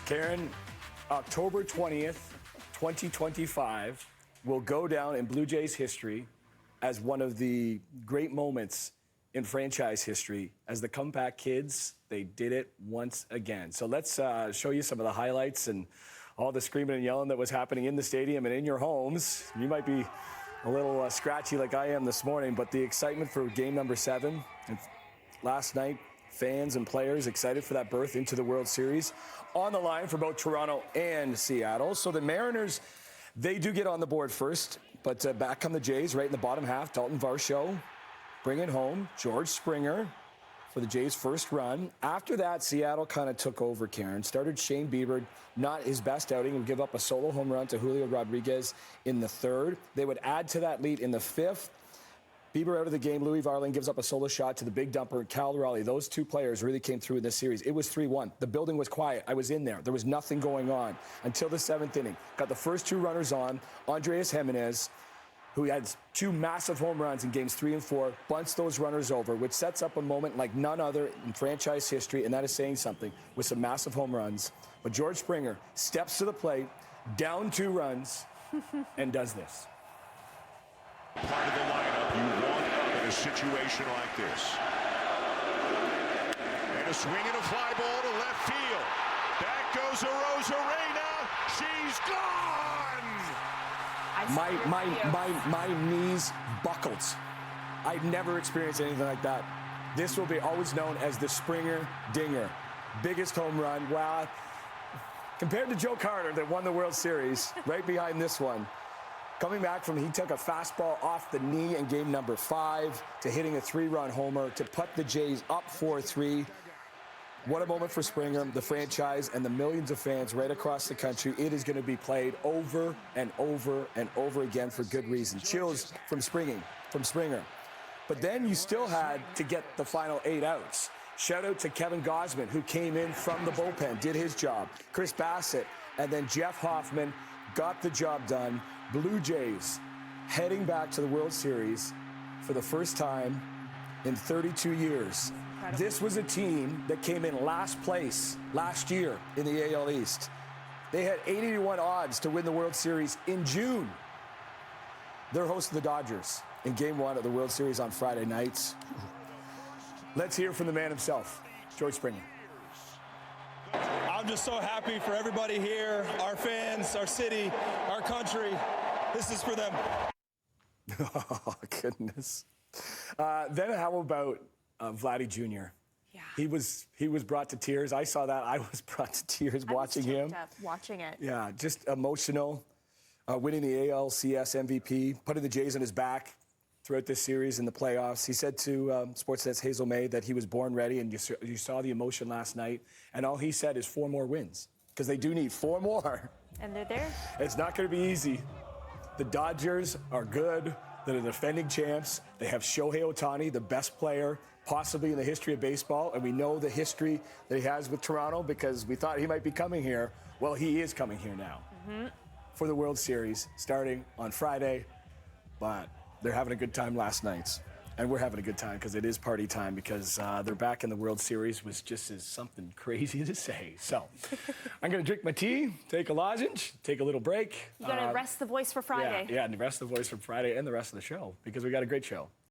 Caryn, October 20th, 2025 will go down in Blue Jays history as one of the great moments in franchise history. As the comeback kids, they did it once again. So let's show you some of the highlights and all the screaming and yelling that was happening in the stadium and in your homes. You might be a little scratchy like I am this morning, but the excitement for game number 7 and last night, fans and players excited for that berth into the World Series on the line for both Toronto and Seattle. So the Mariners, they do get on the board first, but back come the Jays right in the bottom half. Dalton Varsho bringing home George Springer for the Jays' first run. After that, Seattle kind of took over, Caryn. Started Shane Bieber, not his best outing, would give up a solo home run to Julio Rodriguez in the 3rd. They would add to that lead in the 5th. Bieber out of the game. Louis Varland gives up a solo shot to the big dumper, Cal Raleigh. Those two players really came through in this series. It was 3-1. The building was quiet. I was in there. There was nothing going on until the 7th inning. Got the first 2 runners on. Andrés Giménez, who had 2 massive home runs in games 3 and 4, bunts those runners over, which sets up a moment like none other in franchise history, and that is saying something, with some massive home runs. But George Springer steps to the plate, down 2 runs, and does this. Part of the lineup you want in a situation like this. And a swing and a fly ball to left field. Back goes Arozarena. She's gone! My knees buckled. I'd never experienced anything like that. This will be always known as the Springer Dinger. Biggest home run. Wow. Compared to Joe Carter that won the World Series, right behind this one. Coming back from, he took a fastball off the knee in game number 5 to hitting a 3-run homer to put the Jays up 4-3. What a moment for Springer, the franchise, and the millions of fans right across the country. It is going to be played over and over and over again for good reason. Chills from Springer. But then you still had to get the final 8 outs. Shout out to Kevin Gausman, who came in from the bullpen, did his job. Chris Bassett, and then Jeff Hoffman got the job done. Blue Jays heading back to the World Series for the first time in 32 years. Incredible. This was a team that came in last place last year in the AL East. They had 80-1 odds to win the World Series in June. They're hosting the Dodgers in Game 1 of the World Series on Friday nights. Let's hear from the man himself, George Springer. I'm just so happy for everybody here, our fans, our city, our country. This is for them. Oh, goodness. Then how about Vladdy Jr.? Yeah. He was brought to tears. I saw that. I was brought to tears watching him. Watching it. Yeah, just emotional. Winning the ALCS MVP, putting the Jays on his back throughout this series in the playoffs. He said to Sportsnet's Hazel May that he was born ready, and you saw the emotion last night. And all he said is 4 more wins, because they do need 4 more. And they're there. It's not going to be easy. The Dodgers are good. They're the defending champs. They have Shohei Ohtani, the best player possibly in the history of baseball. And we know the history that he has with Toronto because we thought he might be coming here. Well, he is coming here now for the World Series starting on Friday. But they're having a good time last night. And we're having a good time because it is party time, because they're back in the World Series, which just is something crazy to say. So I'm going to drink my tea, take a lozenge, take a little break. You got to rest the voice for Friday. Yeah, and rest the voice for Friday and the rest of the show, because we got a great show.